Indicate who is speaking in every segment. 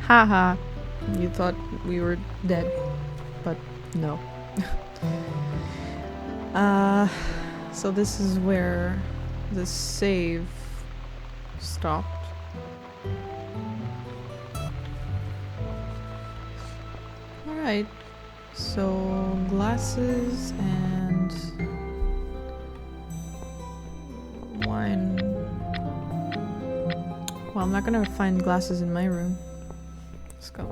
Speaker 1: Haha. You thought we were dead, but no. So this is where the save stopped. Alright. So glasses and wine. Well, I'm not gonna find glasses in my room. Let's go.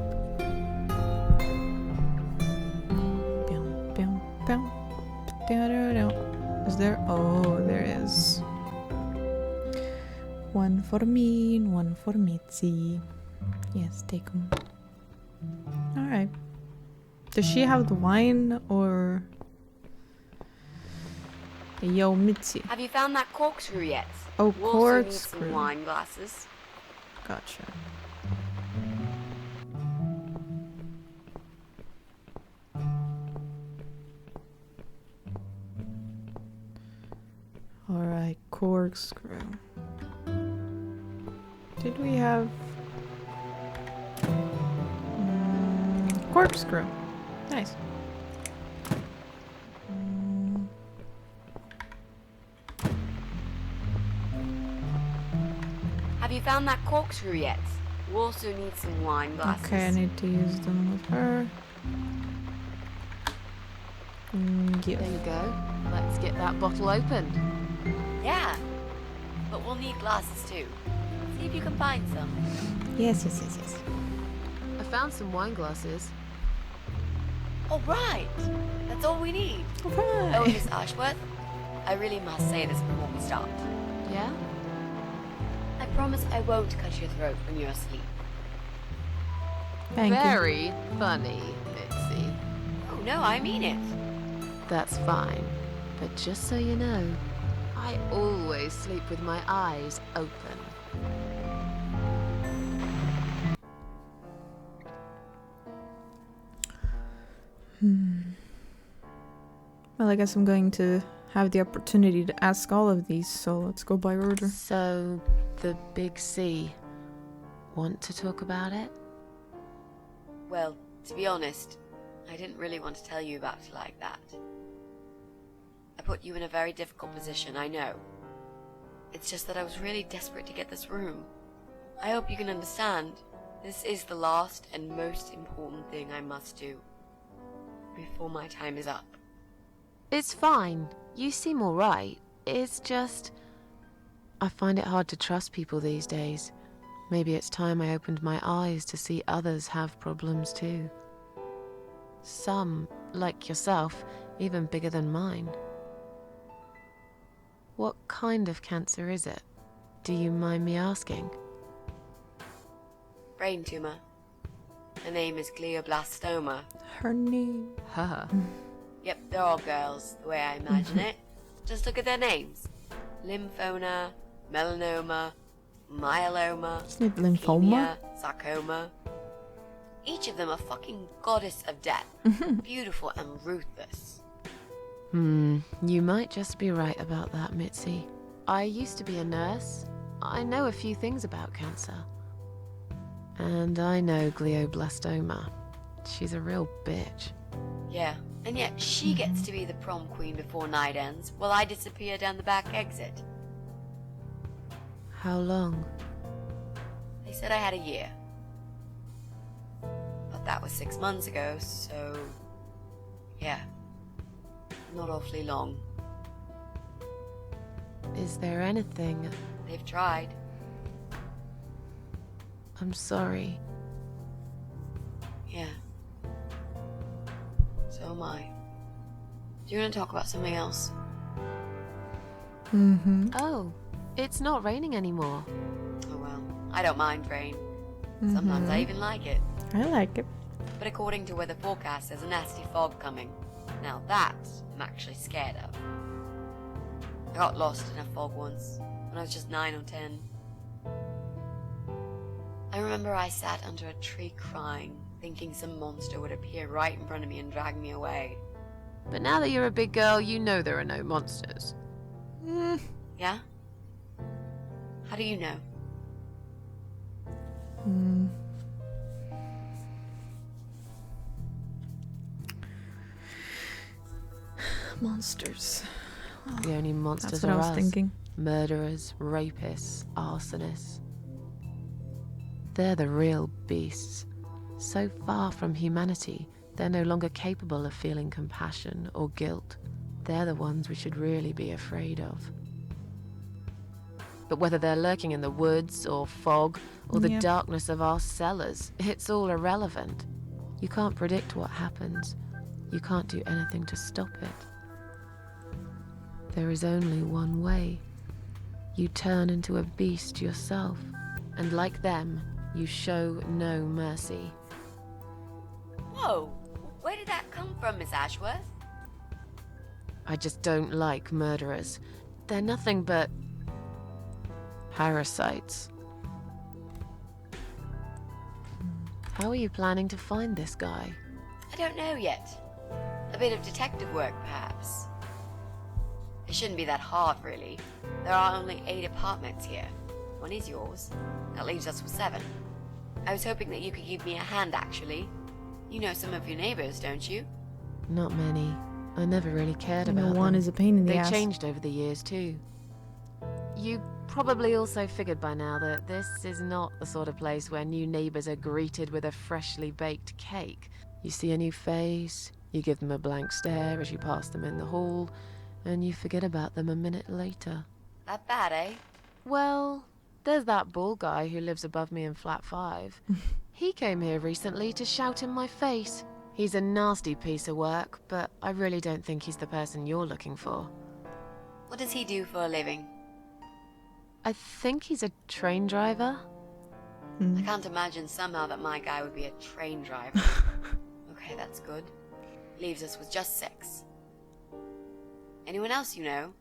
Speaker 1: Is there? Oh, there is. One for me and one for Mitzi. Yes, take them. Alright. Does she have the wine or... Yo, Mitzi.
Speaker 2: Have you found that corkscrew yet?
Speaker 1: Oh,
Speaker 2: We'll also need
Speaker 1: corkscrew.
Speaker 2: some wine glasses.
Speaker 1: Gotcha. Alright, corkscrew. Did we have... corkscrew. Nice.
Speaker 2: Have you found that corkscrew yet? We'll also need some wine glasses.
Speaker 1: Okay, I need to use them with her. Yeah.
Speaker 3: There you go. Let's get that bottle opened.
Speaker 2: Yeah, but we'll need glasses too. See if you can find some.
Speaker 1: Yes.
Speaker 3: I found some wine glasses.
Speaker 2: Oh, right. That's all we need.
Speaker 1: Alright.
Speaker 2: Oh, Miss Ashworth, I really must say this before we start.
Speaker 3: Yeah?
Speaker 2: I promise I won't cut your throat when you're asleep.
Speaker 1: Thank you.
Speaker 3: Very funny, Mitzi.
Speaker 2: Oh, no, I mean it.
Speaker 3: That's fine. But just so you know, I always sleep with my eyes open.
Speaker 1: Well, I guess I'm going to have the opportunity to ask all of these, so let's go by order.
Speaker 3: So, the big C. Want to talk about it?
Speaker 2: Well, to be honest, I didn't really want to tell you about it like that. I put you in a very difficult position, I know. It's just that I was really desperate to get this room. I hope you can understand. This is the last and most important thing I must do before my time is up.
Speaker 3: It's fine. You seem alright. It's just... I find it hard to trust people these days. Maybe it's time I opened my eyes to see others have problems too. Some, like yourself, even bigger than mine. What kind of cancer is it? Do you mind me asking?
Speaker 2: Brain tumor. Her name is glioblastoma.
Speaker 1: Her name.
Speaker 3: Haha.
Speaker 2: Yep, they're all girls, the way I imagine it. Just look at their names. Lymphoma, melanoma, myeloma,
Speaker 1: Isn't it lymphoma?
Speaker 2: leukemia, sarcoma. Each of them a fucking goddess of death. Beautiful and ruthless.
Speaker 3: You might just be right about that, Mitzi. I used to be a nurse. I know a few things about cancer. And I know glioblastoma. She's a real bitch.
Speaker 2: Yeah, and yet she gets to be the prom queen before night ends, while I disappear down the back exit.
Speaker 3: How long?
Speaker 2: They said I had a year. But that was 6 months ago, so... yeah. Not awfully long.
Speaker 3: Is there anything...
Speaker 2: They've tried.
Speaker 3: I'm sorry.
Speaker 2: Yeah. So am I. Do you want to talk about something else?
Speaker 3: Oh, it's not raining anymore.
Speaker 2: Oh well, I don't mind rain. Sometimes I even like it.
Speaker 1: I like it.
Speaker 2: But according to weather forecast, there's a nasty fog coming. Now that I'm actually scared of. I got lost in a fog once, when I was just 9 or 10. I remember I sat under a tree crying, thinking some monster would appear right in front of me and drag me away.
Speaker 3: But now that you're a big girl, you know there are no monsters.
Speaker 2: Yeah? How do you know?
Speaker 1: Monsters.
Speaker 3: The only monsters
Speaker 1: That's what
Speaker 3: are
Speaker 1: I was
Speaker 3: us.
Speaker 1: thinking.
Speaker 3: Murderers, rapists, arsonists. They're the real beasts. So far from humanity, they're no longer capable of feeling compassion or guilt. They're the ones we should really be afraid of. But whether they're lurking in the woods or fog or the
Speaker 1: Yep.
Speaker 3: darkness of our cellars, it's all irrelevant. You can't predict what happens. You can't do anything to stop it. There is only one way. You turn into a beast yourself, and like them, you show no mercy.
Speaker 2: Whoa! Where did that come from, Miss Ashworth?
Speaker 3: I just don't like murderers. They're nothing but parasites. How are you planning to find this guy?
Speaker 2: I don't know yet. A bit of detective work, perhaps. It shouldn't be that hard, really. There are only 8 apartments here. One is yours. That leaves us with 7. I was hoping that you could give me a hand, actually. You know some of your neighbors, don't you?
Speaker 3: Not many. I never really cared
Speaker 1: I know
Speaker 3: about
Speaker 1: one
Speaker 3: them.
Speaker 1: is a pain in the
Speaker 3: They
Speaker 1: ass.
Speaker 3: changed over the years, too. You probably also figured by now that this is not the sort of place where new neighbors are greeted with a freshly baked cake. You see a new face, you give them a blank stare as you pass them in the hall, and you forget about them a minute later.
Speaker 2: That bad, eh?
Speaker 3: Well, there's that bald guy who lives above me in flat 5. He came here recently to shout in my face. He's a nasty piece of work, but I really don't think he's the person you're looking for.
Speaker 2: What does he do for a living?
Speaker 3: I think he's a train driver.
Speaker 2: I can't imagine somehow that my guy would be a train driver. Okay, that's good. Leaves us with just 6. Anyone else you know?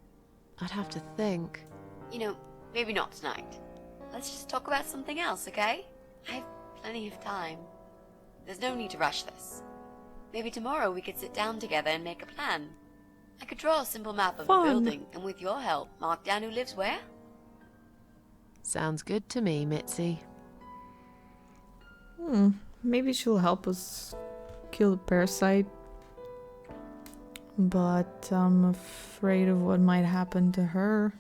Speaker 3: I'd have to think.
Speaker 2: You know, maybe not tonight. Let's just talk about something else, okay? I have plenty of time. There's no need to rush this. Maybe tomorrow we could sit down together and make a plan. I could draw a simple map of
Speaker 1: Fun.
Speaker 2: the building, and with your help, mark down who lives where.
Speaker 3: Sounds good to me, Mitzi.
Speaker 1: Maybe she'll help us kill the parasite. But I'm afraid of what might happen to her.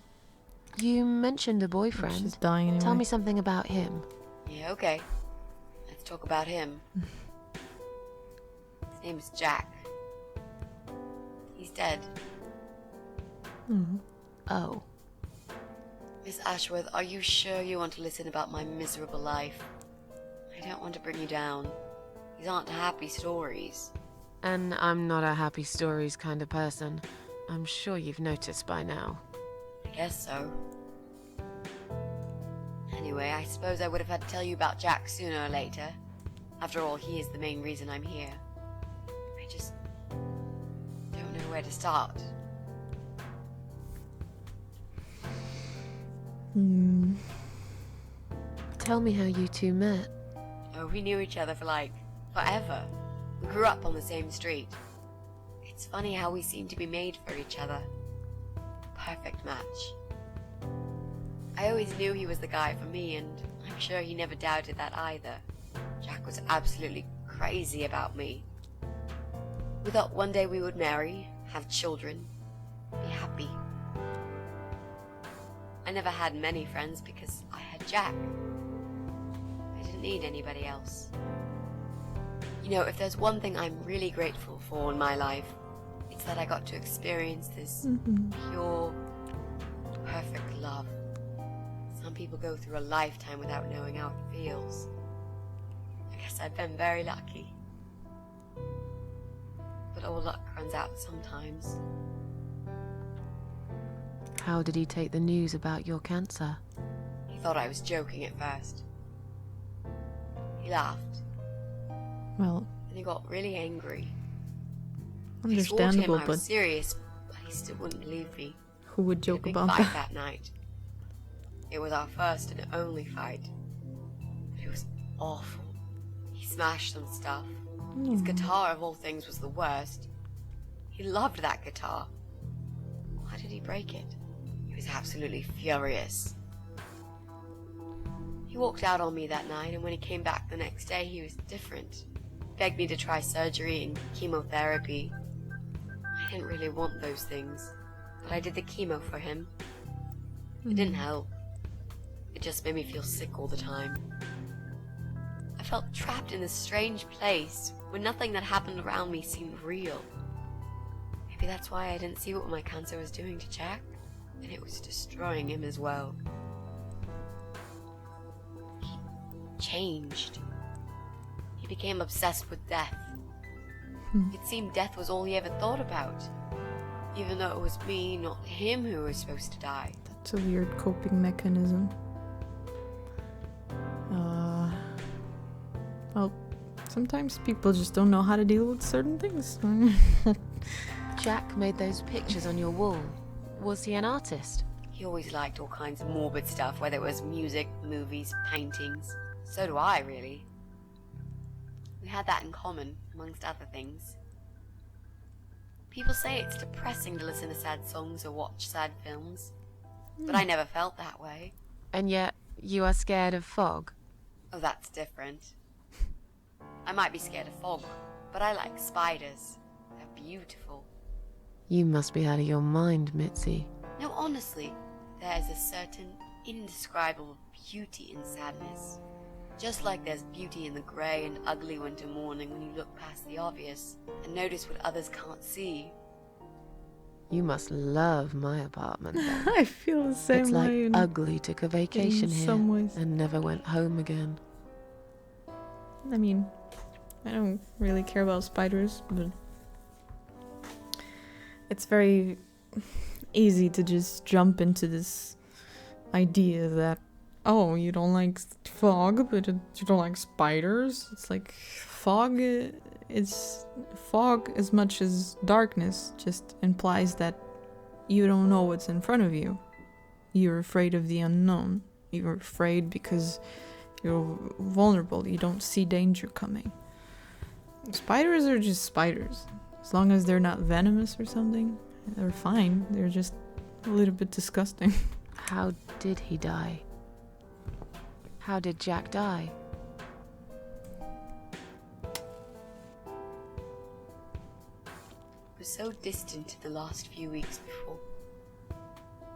Speaker 3: You mentioned a
Speaker 1: She's
Speaker 3: boyfriend.
Speaker 1: dying anyway.
Speaker 3: Tell me something about him.
Speaker 2: Yeah, okay. Let's talk about him. His name is Jack. He's dead.
Speaker 3: Oh.
Speaker 2: Miss Ashworth, are you sure you want to listen about my miserable life? I don't want to bring you down. These aren't happy stories.
Speaker 3: And I'm not a happy stories kind of person. I'm sure you've noticed by now.
Speaker 2: I guess so. Anyway, I suppose I would have had to tell you about Jack sooner or later. After all, he is the main reason I'm here. I just don't know where to start.
Speaker 3: Tell me how you two met.
Speaker 2: Oh, we knew each other for like forever. We grew up on the same street. It's funny how we seem to be made for each other. Perfect match. I always knew he was the guy for me, and I'm sure he never doubted that either. Jack was absolutely crazy about me. We thought one day we would marry, have children, be happy. I never had many friends because I had Jack. I didn't need anybody else. You know, if there's one thing I'm really grateful for in my life, it's that I got to experience this pure, perfect love. Some people go through a lifetime without knowing how it feels. I guess I've been very lucky. But all luck runs out sometimes.
Speaker 3: How did he take the news about your cancer?
Speaker 2: He thought I was joking at first. He laughed,
Speaker 1: Well,
Speaker 2: and he got really angry. I swore to him
Speaker 1: understandable,
Speaker 2: I was
Speaker 1: but
Speaker 2: serious, but he still wouldn't believe me.
Speaker 1: who would
Speaker 2: We had
Speaker 1: joke
Speaker 2: a big
Speaker 1: about
Speaker 2: fight
Speaker 1: that?
Speaker 2: that night. It was our first and only fight. But it was awful. He smashed some stuff. His guitar, of all things, was the worst. He loved that guitar. Why did he break it? He was absolutely furious. He walked out on me that night, and when he came back the next day, he was different. Begged me to try surgery and chemotherapy. I I didn't really want those things, but I did the chemo for him. It didn't help. It just made me feel sick all the time. I felt trapped in this strange place where nothing that happened around me seemed real. Maybe that's why I didn't see what my cancer was doing to Jack, and it was destroying him as well. He changed. He became obsessed with death. It seemed death was all he ever thought about, even though it was me, not him, who was supposed to die.
Speaker 1: That's a weird coping mechanism. Well, sometimes people just don't know how to deal with certain things.
Speaker 3: Jack made those pictures on your wall. Was he an artist?
Speaker 2: He always liked all kinds of morbid stuff, whether it was music, movies, paintings. So do I, really. We had that in common, amongst other things. People say it's depressing to listen to sad songs or watch sad films, but I never felt that way.
Speaker 3: And yet, you are scared of fog?
Speaker 2: Oh, that's different. I might be scared of fog, but I like spiders. They're beautiful.
Speaker 3: You must be out of your mind, Mitzi.
Speaker 2: No, honestly, there is a certain indescribable beauty in sadness. Just like there's beauty in the grey and ugly winter morning when you look past the obvious and notice what others can't see.
Speaker 3: You must love my apartment then.
Speaker 1: I feel the same
Speaker 3: It's like
Speaker 1: way.
Speaker 3: Ugly took a vacation
Speaker 1: in
Speaker 3: here
Speaker 1: some ways.
Speaker 3: and never went home again.
Speaker 1: I mean, I don't really care about spiders, but it's very easy to just jump into this idea that, oh, you don't like fog, but you don't like spiders. It's like fog is fog as much as darkness just implies that you don't know what's in front of you. You're afraid of the unknown. You're afraid because you're vulnerable. You don't see danger coming. Spiders are just spiders. As long as they're not venomous or something, they're fine. They're just a little bit disgusting.
Speaker 3: How did he die? How did Jack die?
Speaker 2: It was so distant to the last few weeks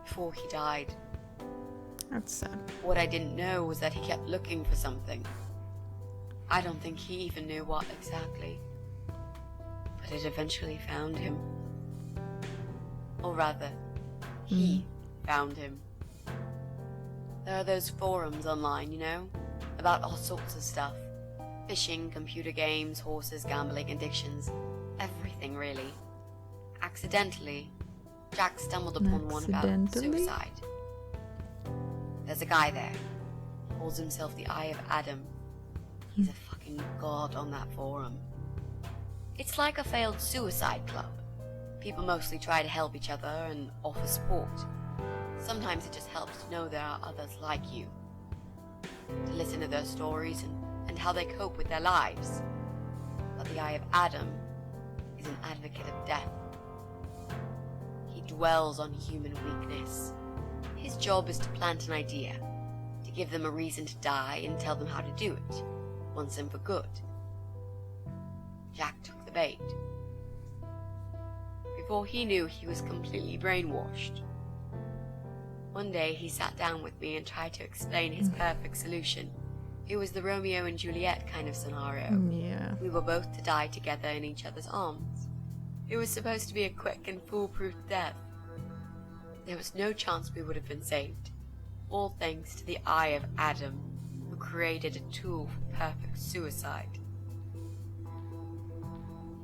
Speaker 2: before he died.
Speaker 1: That's sad.
Speaker 2: What I didn't know was that he kept looking for something. I don't think he even knew what exactly. But it eventually found him. Or rather, he found him. There are those forums online, you know, about all sorts of stuff. Fishing, computer games, horses, gambling, addictions. Everything, really. Accidentally, Jack stumbled upon one about suicide. There's a guy there. He calls himself the Eye of Adam. He's a fucking god on that forum. It's like a failed suicide club. People mostly try to help each other and offer support. Sometimes it just helps to know there are others like you. To listen to their stories and how they cope with their lives. But the Eye of Adam is an advocate of death. He dwells on human weakness. His job is to plant an idea, to give them a reason to die and tell them how to do it, once and for good. Jack took the bait. Before he knew, he was completely brainwashed. One day he sat down with me and tried to explain his perfect solution. It was the Romeo and Juliet kind of scenario.
Speaker 1: Yeah.
Speaker 2: We were both to die together in each other's arms. It was supposed to be a quick and foolproof death. There was no chance we would have been saved. All thanks to the Eye of Adam, who created a tool for perfect suicide.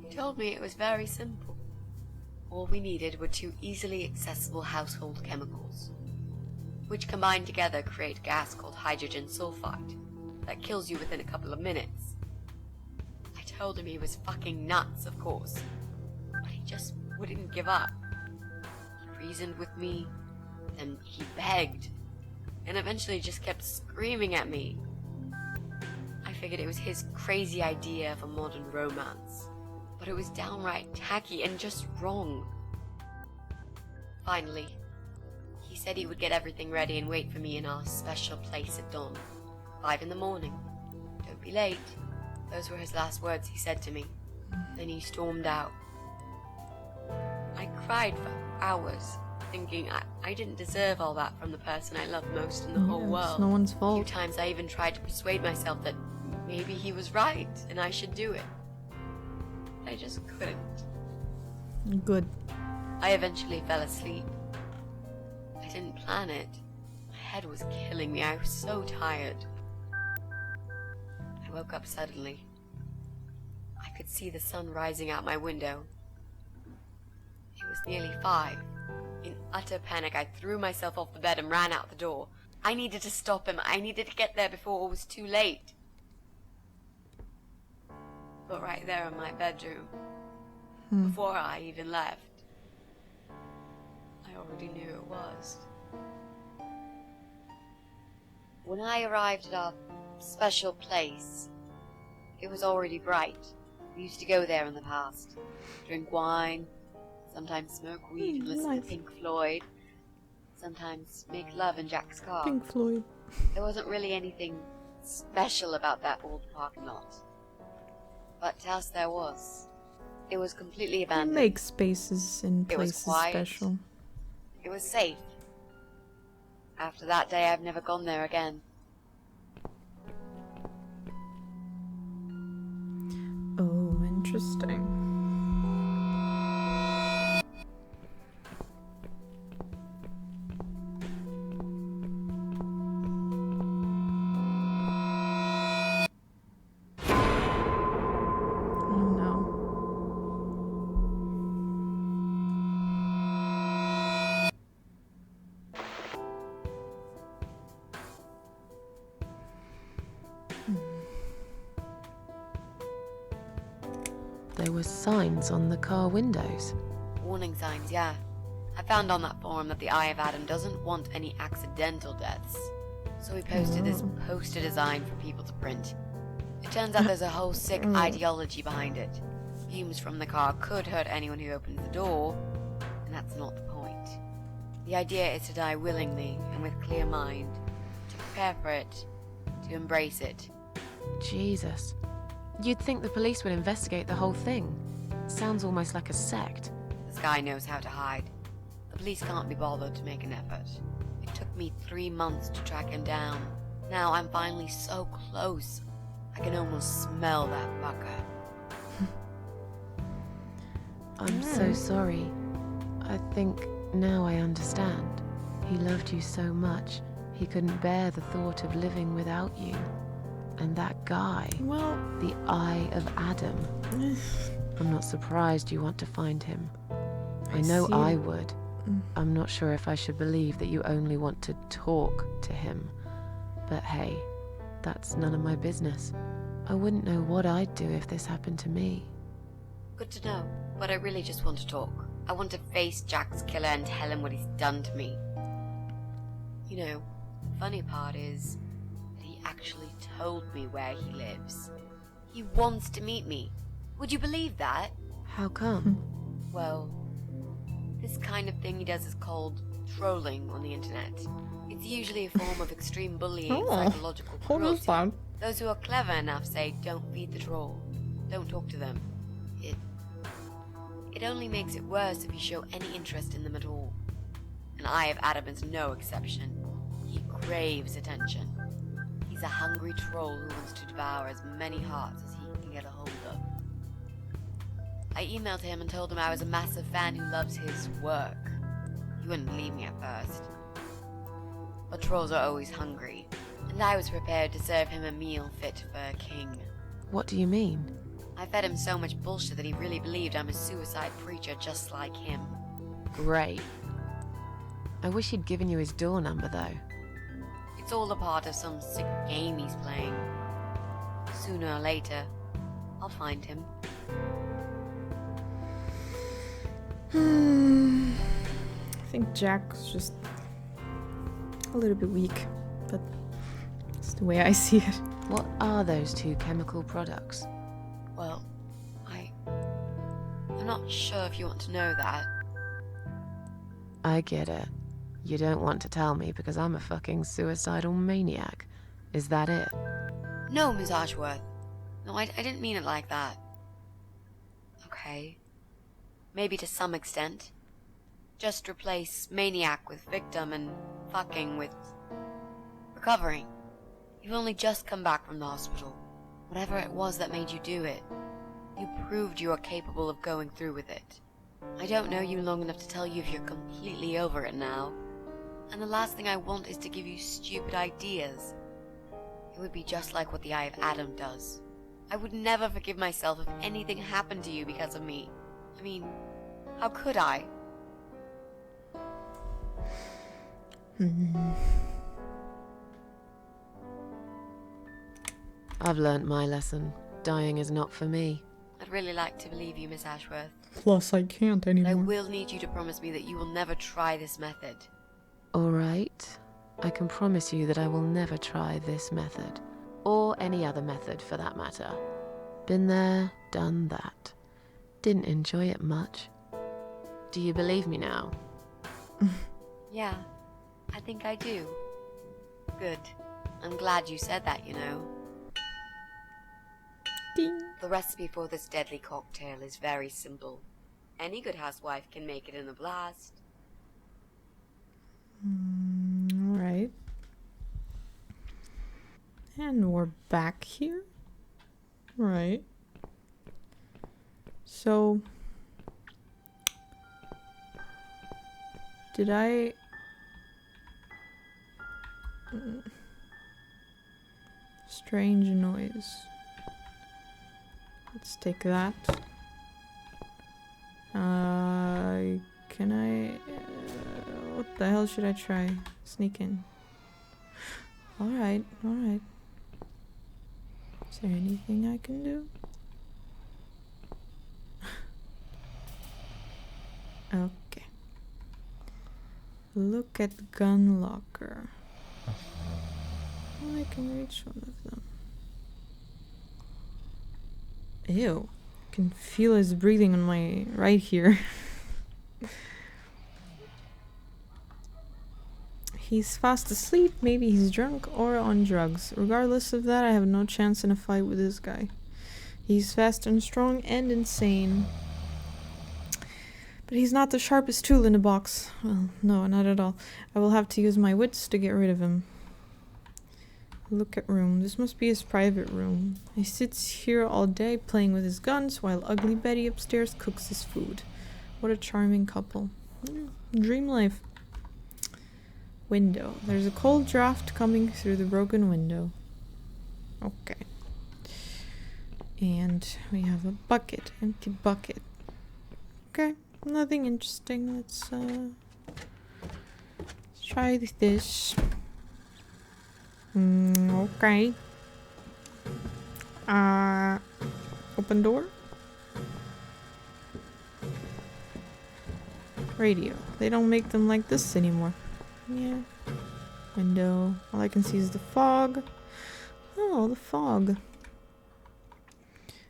Speaker 2: He told me it was very simple. All we needed were 2 easily accessible household chemicals, which combined together create a gas called hydrogen sulfide that kills you within a couple of minutes. I told him he was fucking nuts, of course, but he just wouldn't give up. He reasoned with me, then he begged, and eventually just kept screaming at me. I figured it was his crazy idea of a modern romance, but it was downright tacky and just wrong. Finally, he said he would get everything ready and wait for me in our special place at dawn, 5 in the morning. Don't be late. Those were his last words he said to me. Then he stormed out. I cried for hours, thinking I didn't deserve all that from the person I loved most in the whole
Speaker 1: Yeah, it's
Speaker 2: world.
Speaker 1: no one's
Speaker 2: A few
Speaker 1: fault.
Speaker 2: times I even tried to persuade myself that maybe he was right and I should do it. I just couldn't.
Speaker 1: Good.
Speaker 2: I eventually fell asleep. I didn't plan it. My head was killing me. I was so tired. I woke up suddenly. I could see the sun rising out my window. It was nearly 5. In utter panic, I threw myself off the bed and ran out the door. I needed to stop him. I needed to get there before it was too late. But right there in my bedroom, before I even left, I already knew it was. When I arrived at our special place, it was already bright. We used to go there in the past, drink wine, sometimes smoke weed and listen
Speaker 1: nice.
Speaker 2: to Pink Floyd, sometimes make love in Jack's car.
Speaker 1: Pink Floyd.
Speaker 2: There wasn't really anything special about that old parking lot. But to us there was. It was completely abandoned.
Speaker 1: Make spaces in
Speaker 2: It was
Speaker 1: places
Speaker 2: quiet.
Speaker 1: special.
Speaker 2: It was safe. After that day, I've never gone there again.
Speaker 1: Oh, interesting. Oh no.
Speaker 3: There were signs on the car windows.
Speaker 2: Warning signs, yeah. I found on that forum that the Eye of Adam doesn't want any accidental deaths. So we posted this poster design for people to print. It turns out there's a whole sick ideology behind it. Fumes from the car could hurt anyone who opens the door, and that's not the point. The idea is to die willingly and with clear mind, to prepare for it, to embrace it.
Speaker 3: Jesus. You'd think the police would investigate the whole thing. Sounds almost like a sect.
Speaker 2: This guy knows how to hide. The police can't be bothered to make an effort. It took me 3 months to track him down. Now I'm finally so close. I can almost smell that fucker.
Speaker 3: I'm so sorry. I think now I understand. He loved you so much, he couldn't bear the thought of living without you. And that guy,
Speaker 1: Well,
Speaker 3: the Eye of Adam. I'm not surprised you want to find him. I know
Speaker 1: see.
Speaker 3: I would. I'm not sure if I should believe that you only want to talk to him. But hey, that's none of my business. I wouldn't know what I'd do if this happened to me.
Speaker 2: Good to know, but I really just want to talk. I want to face Jack's killer and tell him what he's done to me. You know, the funny part is that he actually told me where he lives. He wants to meet me. Would you believe that?
Speaker 3: How come?
Speaker 2: Well, this kind of thing he does is called trolling on the internet. It's usually a form of extreme bullying and psychological
Speaker 1: what is
Speaker 2: cruelty.
Speaker 1: that?
Speaker 2: Those who are clever enough say, don't feed the troll. Don't talk to them. It only makes it worse if you show any interest in them at all. And Eye of Adam is no exception. He craves attention. He's a hungry troll who wants to devour as many hearts as he can get a hold of. I emailed him and told him I was a massive fan who loves his work. He wouldn't believe me at first. But trolls are always hungry, and I was prepared to serve him a meal fit for a king.
Speaker 3: What do you mean?
Speaker 2: I fed him so much bullshit that he really believed I'm a suicide preacher just like him.
Speaker 3: Great. I wish he'd given you his door number, though.
Speaker 2: It's all a part of some sick game he's playing. Sooner or later, I'll find him.
Speaker 1: I think Jack's just a little bit weak, but it's the way I see it.
Speaker 3: What are those two chemical products?
Speaker 2: Well, I'm not sure if you want to know that.
Speaker 3: I get it. You don't want to tell me because I'm a fucking suicidal maniac. Is that it?
Speaker 2: No, Miss Ashworth. No, I didn't mean it like that. Okay. Maybe to some extent. Just replace maniac with victim and fucking with recovering. You've only just come back from the hospital. Whatever it was that made you do it, you proved you are capable of going through with it. I don't know you long enough to tell you if you're completely over it now. And the last thing I want is to give you stupid ideas. It would be just like what the Eye of Adam does. I would never forgive myself if anything happened to you because of me. I mean, how could I?
Speaker 3: I've learnt my lesson. Dying is not for me.
Speaker 2: I'd really like to believe you, Miss Ashworth.
Speaker 1: Plus, I can't
Speaker 2: But I
Speaker 1: anymore.
Speaker 2: will need you to promise me that you will never try this method.
Speaker 3: All right. I can promise you that I will never try this method. Or any other method, for that matter. Been there, done that. Didn't enjoy it much. Do you believe me now?
Speaker 2: Yeah, I think I do. Good. I'm glad you said that, you know.
Speaker 1: Ding.
Speaker 2: The recipe for this deadly cocktail is very simple. Any good housewife can make it in a blast.
Speaker 1: Alright. And we're back here. Right. So, did I... Strange noise. Let's take that. Can I... what the hell should I try? Sneak in. Alright, alright. Is there anything I can do? Okay. Look at gun locker. Oh, I can reach one of them. Ew. I can feel his breathing on my right here. He's fast asleep, maybe he's drunk or on drugs. Regardless of that, I have no chance in a fight with this guy. He's fast and strong and insane. But he's not the sharpest tool in the box. Well, no, not at all. I will have to use my wits to get rid of him. Look at room. This must be his private room. He sits here all day playing with his guns while ugly Betty upstairs cooks his food. What a charming couple. Dream life. Window. There's a cold draft coming through the broken window. Okay. And we have a bucket. Empty bucket. Okay. Nothing interesting. Let's try this. Okay. Open door. Radio. They don't make them like this anymore. Yeah. Window. All I can see is the fog. Oh, the fog.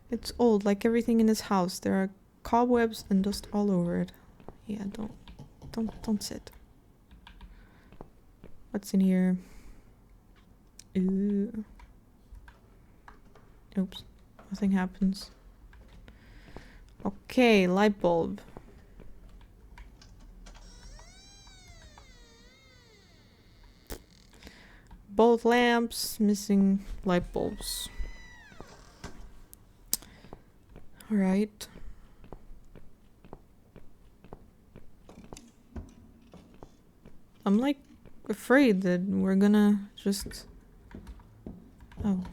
Speaker 1: It's old, like everything in this house. There are cobwebs and dust all over it. Yeah, don't sit. What's in here? Ooh. Oops. Nothing happens. Okay, light bulb. Both lamps, missing light bulbs. Alright. I'm like afraid that we're gonna just... Oh.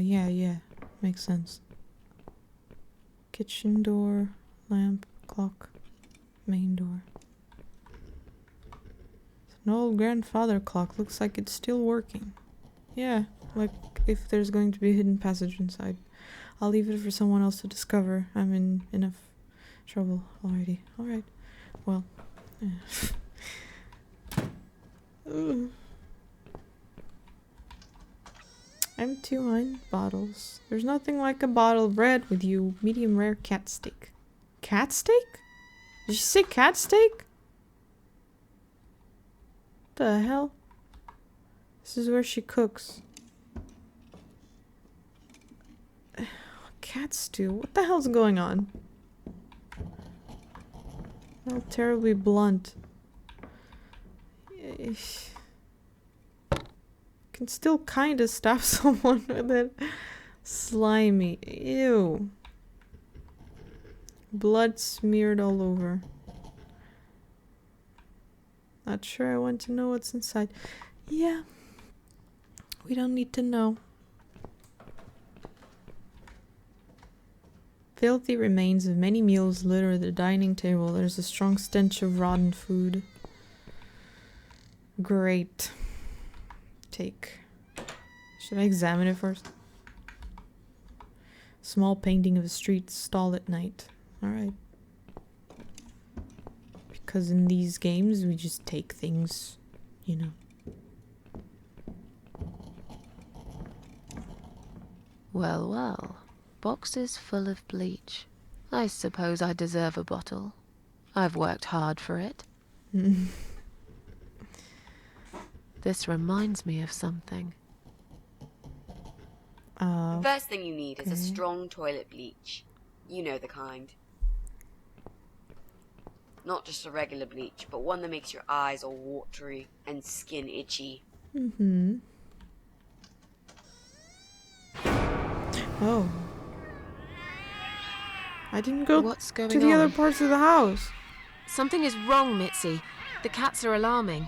Speaker 1: Yeah. Makes sense. Kitchen door, lamp, clock, main door. It's an old grandfather clock. Looks like it's still working. Yeah, like if there's going to be a hidden passage inside. I'll leave it for someone else to discover. I'm in enough trouble already. Alright. Well. Empty wine bottles. There's nothing like a bottle of red with you. Medium rare cat steak. Cat steak? Did you say cat steak? The hell? This is where she cooks. What cats do? What the hell's going on? How terribly blunt. Can still kind of stab someone with it. Slimy. Ew. Blood smeared all over. Not sure I want to know what's inside. Yeah. We don't need to know. Filthy remains of many meals litter the dining table. There's a strong stench of rotten food. Great. Take. Should I examine it first? Small painting of a street stall at night. Alright. Because in these games we just take things, you know.
Speaker 3: Well, well. Boxes full of bleach. I suppose I deserve a bottle. I've worked hard for it. This reminds me of something.
Speaker 2: The first thing you need is a strong toilet bleach. You know the kind. Not just a regular bleach, but one that makes your eyes all watery and skin itchy.
Speaker 1: Mm-hmm. Oh. I didn't go
Speaker 3: What's going
Speaker 1: to the
Speaker 3: on?
Speaker 1: other parts of the house.
Speaker 3: Something is wrong, Mitzi. The cats are alarming.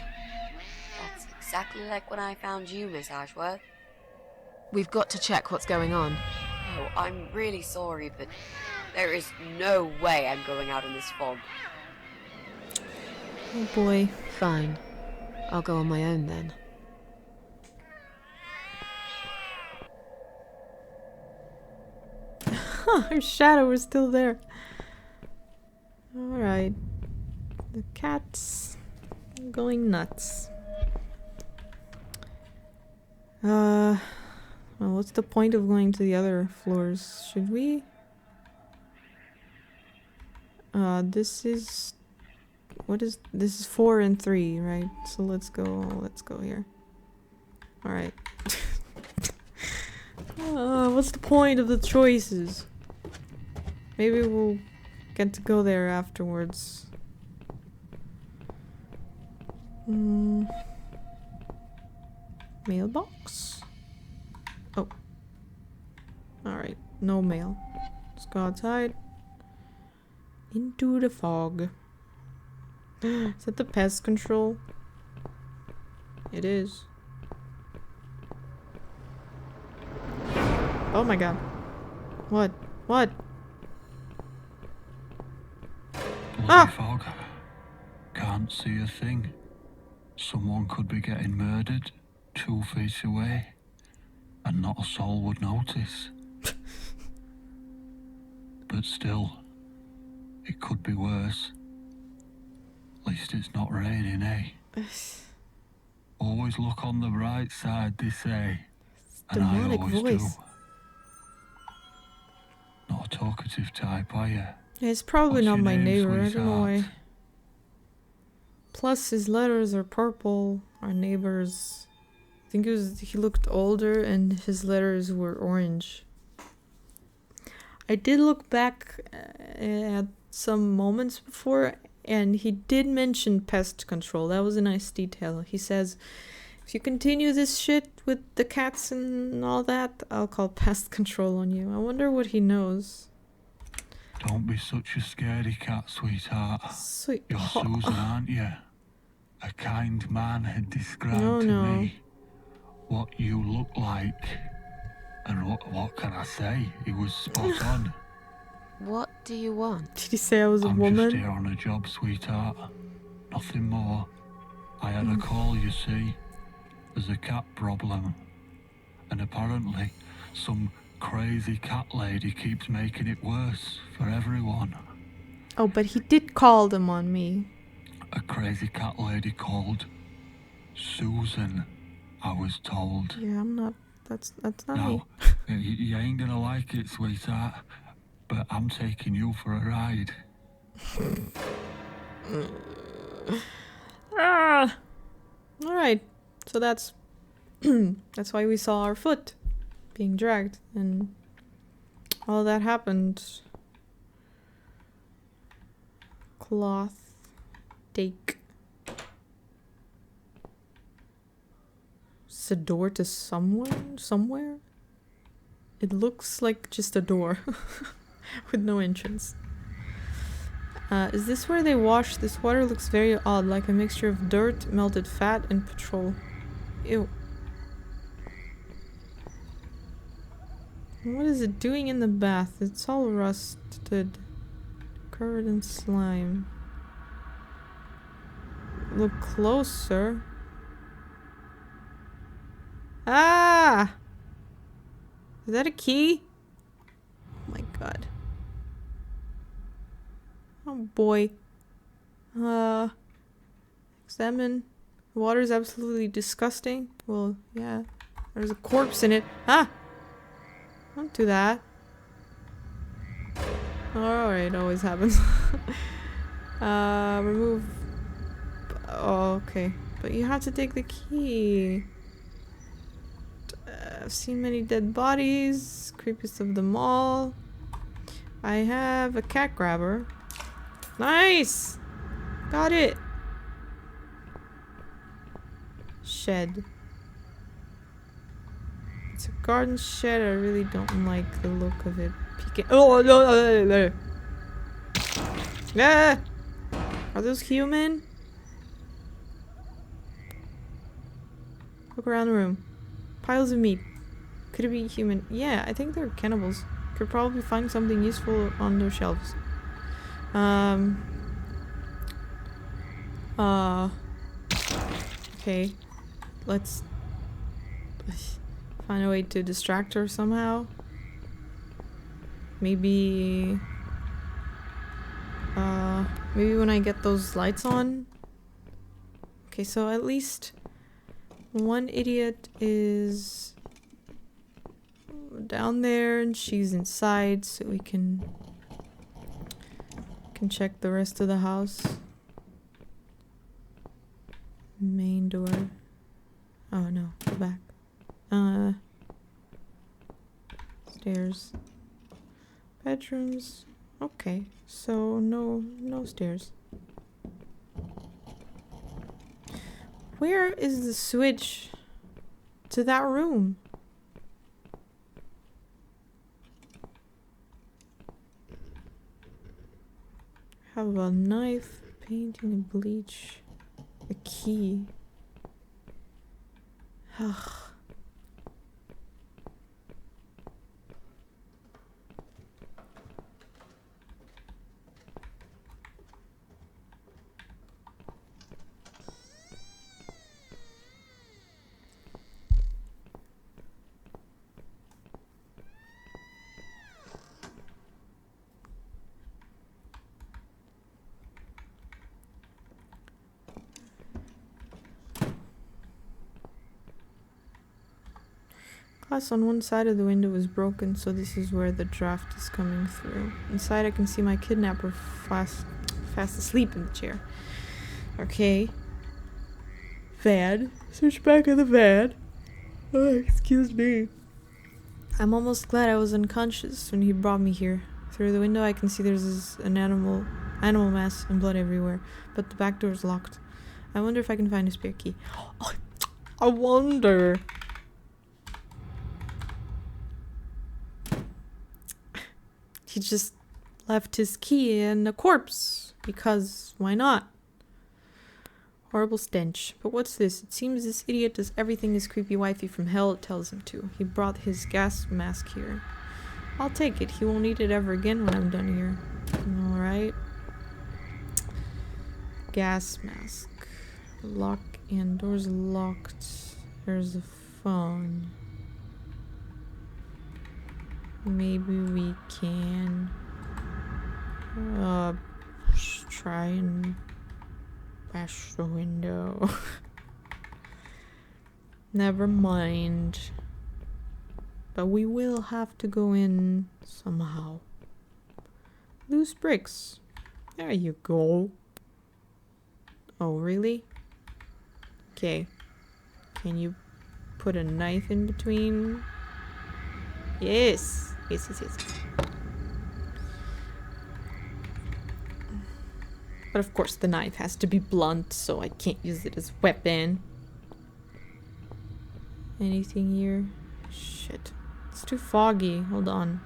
Speaker 2: That's exactly like when I found you, Miss Ashworth.
Speaker 3: We've got to check what's going on.
Speaker 2: Oh, I'm really sorry, but there is no way I'm going out in this fog.
Speaker 1: Oh boy.
Speaker 3: Fine. I'll go on my own then.
Speaker 1: Her shadow is still there. Alright. The cat's going nuts. Well, what's the point of going to the other floors? Should we? This is... This is 4 and 3, right? So let's go here. Alright. What's the point of the choices? Maybe we'll get to go there afterwards. Mailbox? Oh. Alright, no mail. Let's go outside. Into the fog. Is that the pest control? It is. Oh my god. What? What?
Speaker 4: Bloody fog. Can't see a thing. Someone could be getting murdered 2 feet away, and not a soul would notice. But still, it could be worse. At least it's not raining, eh? Always look on the bright side, they say. And I
Speaker 1: Demonic
Speaker 4: always
Speaker 1: voice.
Speaker 4: do. Not a talkative type, are you?
Speaker 1: Yeah, it's probably
Speaker 4: What's
Speaker 1: not
Speaker 4: your
Speaker 1: my
Speaker 4: name,
Speaker 1: neighbor. I don't know why.
Speaker 4: sweetheart?
Speaker 1: Plus, his letters are purple. Our neighbor's... I think he looked older and his letters were orange. I did look back at some moments before, and he did mention pest control. That was a nice detail. He says, if you continue this shit with the cats and all that, I'll call pest control on you. I wonder what he knows.
Speaker 4: Don't be such a scaredy cat, sweetheart.
Speaker 1: Sweet.
Speaker 4: You're Susan, aren't you? A kind man had described
Speaker 1: Oh,
Speaker 4: to
Speaker 1: no.
Speaker 4: me what you look like. And what can I say? He was spot on.
Speaker 3: What do you want?
Speaker 1: Did he say I was a
Speaker 4: I'm
Speaker 1: woman?
Speaker 4: just here on a job, sweetheart. Nothing more. I had a call, you see. There's a cat problem. And apparently, some crazy cat lady keeps making it worse for everyone.
Speaker 1: Oh, but he did call them on me.
Speaker 4: A crazy cat lady called Susan, I was told.
Speaker 1: Yeah, I'm not... That's not me.
Speaker 4: Now, you ain't gonna like it, sweetheart, but I'm taking you for a ride.
Speaker 1: Ah! Alright, so that's... that's why we saw our foot being dragged, and... all that happened. Cloth. Take. It's a door to someone? Somewhere? It looks like just a door. With no entrance. Is this where they wash? This water looks very odd, like a mixture of dirt, melted fat, and petrol. Ew. What is it doing in the bath? It's all rusted. Covered in slime. Look closer. Ah! Is that a key? Oh my god. Oh boy. Examine. The water is absolutely disgusting. Well, yeah. There's a corpse in it. Ah! Don't do that. Alright, always happens. Remove. Oh, okay. But you have to take the key. I've seen many dead bodies. Creepiest of them all. I have a cat grabber. Nice! Got it! Shed. It's a garden shed. I really don't like the look of it. Oh, no! Ah! Are those human? Look around the room. Piles of meat. Could it be human? Yeah, I think they're cannibals. Could probably find something useful on their shelves. Okay. Let's find a way to distract her somehow. Maybe... maybe when I get those lights on. Okay, so at least one idiot is down there and she's inside, so we can check the rest of the house. Main door. Oh no, go back. Stairs. Bedrooms. Okay, so no stairs. Where is the switch to that room? Have a knife, painting, and bleach. A key. Ugh. Glass on one side of the window is broken, so this is where the draft is coming through. Inside I can see my kidnapper fast asleep in the chair. Okay. Van. Search back of the van. Oh, excuse me. I'm almost glad I was unconscious when he brought me here. Through the window I can see there's an animal mass and blood everywhere, but the back door is locked. I wonder if I can find a spare key. Oh, I wonder. He just left his key in a corpse, because why not? Horrible stench. But what's this? It seems this idiot does everything his creepy wifey from hell tells him to. He brought his gas mask here. I'll take it. He won't need it ever again when I'm done here. Alright. Gas mask. Lock and doors locked. There's a phone. Maybe we can try and bash the window. Never mind. But we will have to go in somehow. Loose bricks. There you go. Oh, really? Okay. Can you put a knife in between? Yes. Yes. But of course the knife has to be blunt, so I can't use it as a weapon. Anything here? Shit. It's too foggy. Hold on.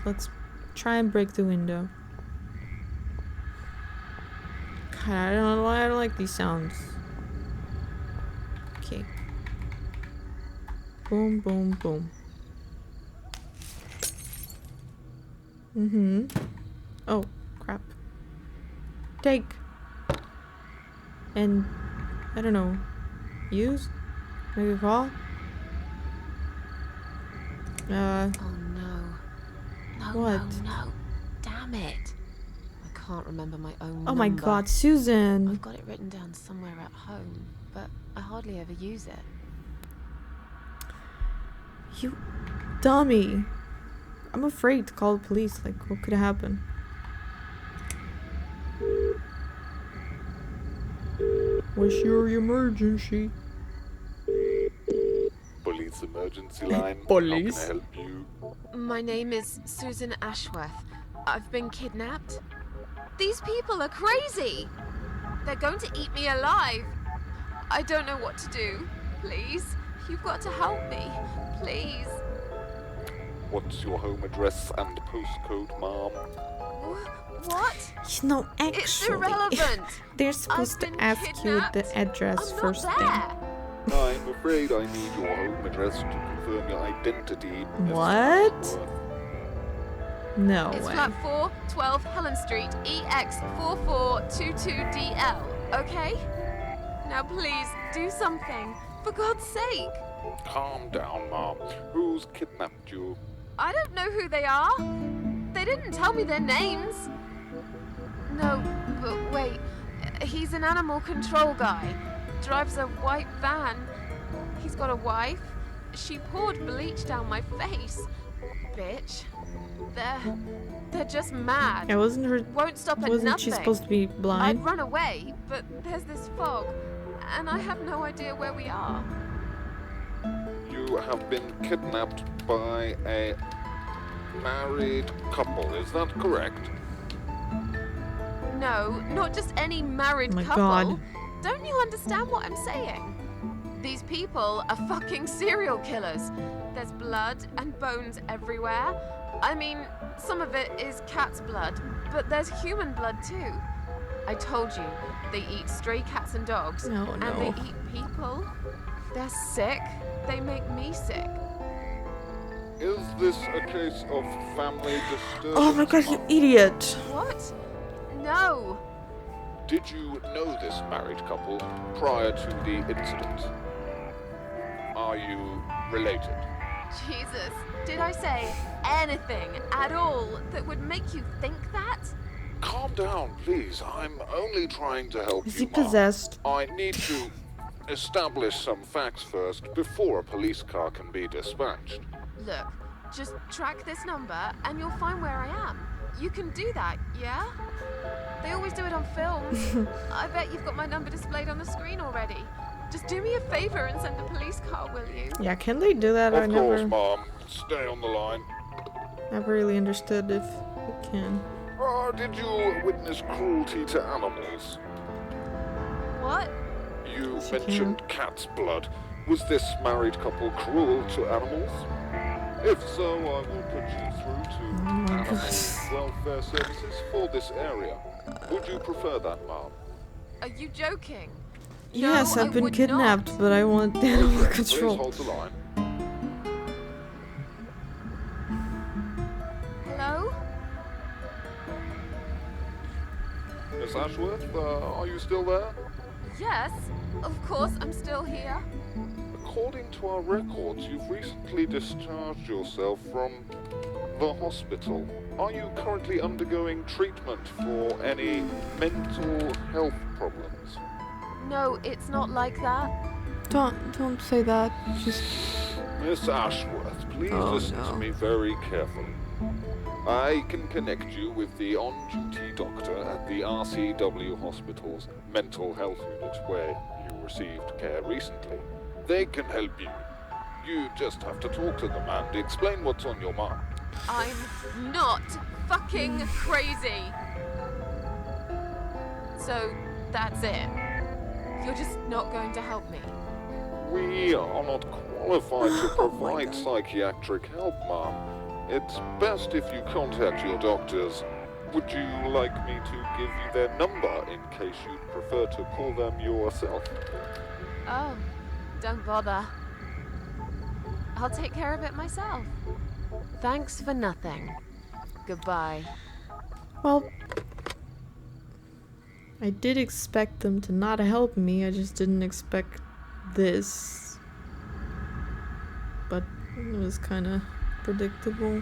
Speaker 1: Let's try and break the window. God, I don't know why I don't like these sounds. Okay. Boom, boom, boom. Oh, crap. Take. And, I don't know. Use? Maybe fall?
Speaker 3: Oh no. No,
Speaker 1: What?
Speaker 3: no. Damn it. I can't remember my own number.
Speaker 1: Oh my god, Susan!
Speaker 3: I've got it written down somewhere at home, but I hardly ever use it.
Speaker 1: You dummy. I'm afraid to call the police. Like, what could happen? What's your emergency?
Speaker 5: Police emergency line.
Speaker 1: Police.
Speaker 5: How can I help you?
Speaker 3: My name is Susan Ashworth. I've been kidnapped. These people are crazy! They're going to eat me alive. I don't know what to do. Please, you've got to help me. Please.
Speaker 5: What's your home address and postcode, ma'am?
Speaker 3: What?
Speaker 1: You know,
Speaker 3: It's
Speaker 1: actually,
Speaker 3: irrelevant.
Speaker 1: they're supposed
Speaker 3: I've
Speaker 1: to
Speaker 3: been
Speaker 1: ask you the
Speaker 3: kidnapped.
Speaker 1: address
Speaker 3: I'm
Speaker 1: first
Speaker 3: not
Speaker 1: thing.
Speaker 3: there.
Speaker 5: I'm afraid I need your home address to confirm your identity. Miss
Speaker 1: What?
Speaker 5: Ashworth.
Speaker 1: No
Speaker 3: It's
Speaker 1: way.
Speaker 3: flat 4, 12 Helen Street, EX4422DL, okay? Now please, do something. For God's sake.
Speaker 5: Calm down, ma'am. Who's kidnapped you?
Speaker 3: I don't know who they are. They didn't tell me their names. No, but wait. He's an animal control guy. Drives a white van. He's got a wife. She poured bleach down my face. Bitch. They're just mad.
Speaker 1: Yeah,
Speaker 3: Won't stop at
Speaker 1: wasn't
Speaker 3: nothing.
Speaker 1: she supposed to be
Speaker 3: I'd
Speaker 1: blind?
Speaker 3: run away, but there's this fog, and I have no idea where we are.
Speaker 5: You have been kidnapped by a married couple, is that correct?
Speaker 3: No, not just any married
Speaker 1: Oh my
Speaker 3: couple.
Speaker 1: God.
Speaker 3: Don't you understand what I'm saying? These people are fucking serial killers. There's blood and bones everywhere. I mean, some of it is cat's blood, but there's human blood too. I told you, they eat stray cats and dogs,
Speaker 1: No,
Speaker 3: and
Speaker 1: no.
Speaker 3: they eat people. They're sick. They make me sick.
Speaker 5: Is this a case of family disturbance?
Speaker 1: Oh my god, you
Speaker 5: ma'am?
Speaker 1: idiot!
Speaker 3: What? No.
Speaker 5: Did you know this married couple prior to the incident? Are you related?
Speaker 3: Jesus, did I say anything at all that would make you think that?
Speaker 5: Calm down, please. I'm only trying to help
Speaker 1: Is
Speaker 5: you,
Speaker 1: he
Speaker 5: ma'am.
Speaker 1: possessed?
Speaker 5: I need to establish some facts first before a police car can be dispatched.
Speaker 3: Look, just track this number and you'll find where I am. You can do that, yeah? They always do it on films. I bet you've got my number displayed on the screen already. Just do me a favor and send a police car, will you?
Speaker 1: Yeah, can they do that? I
Speaker 5: Of course,
Speaker 1: never
Speaker 5: Mom. Stay on the line.
Speaker 1: really understood if it can.
Speaker 5: Did you witness cruelty to animals?
Speaker 3: What?
Speaker 5: You
Speaker 1: Yes, you
Speaker 5: mentioned cat's blood. Was this married couple cruel to animals? If so, I will put you through to
Speaker 1: my
Speaker 5: Animal
Speaker 1: gosh.
Speaker 5: Welfare Services for this area. Would you prefer that, Mom?
Speaker 3: Are you joking?
Speaker 1: Yes,
Speaker 3: No,
Speaker 1: I've
Speaker 3: I
Speaker 1: been
Speaker 3: would
Speaker 1: kidnapped,
Speaker 3: not.
Speaker 1: but I want animal
Speaker 5: Okay, please
Speaker 1: control.
Speaker 5: hold the line.
Speaker 3: Hello?
Speaker 5: Miss Ashworth, are you still there?
Speaker 3: Yes, of course, I'm still here.
Speaker 5: According to our records, you've recently discharged yourself from the hospital. Are you currently undergoing treatment for any mental health problems?
Speaker 3: No, it's not like that.
Speaker 1: Don't say that. Just
Speaker 5: Miss Ashworth, please
Speaker 1: Oh,
Speaker 5: listen
Speaker 1: no.
Speaker 5: to me very carefully. I can connect you with the on-duty doctor at the RCW Hospital's mental health unit where you received care recently. They can help you. You just have to talk to them and explain what's on your mind.
Speaker 3: I'm not fucking crazy. So that's it. You're just not going to help me.
Speaker 5: We are not qualified to
Speaker 1: Oh my
Speaker 5: provide
Speaker 1: God.
Speaker 5: psychiatric help, ma'am. It's best if you contact your doctors. Would you like me to give you their number in case you'd prefer to call them yourself?
Speaker 3: Oh, don't bother. I'll take care of it myself. Thanks for nothing. Goodbye.
Speaker 1: Well, I did expect them to not help me. I just didn't expect this. But it was kind of predictable.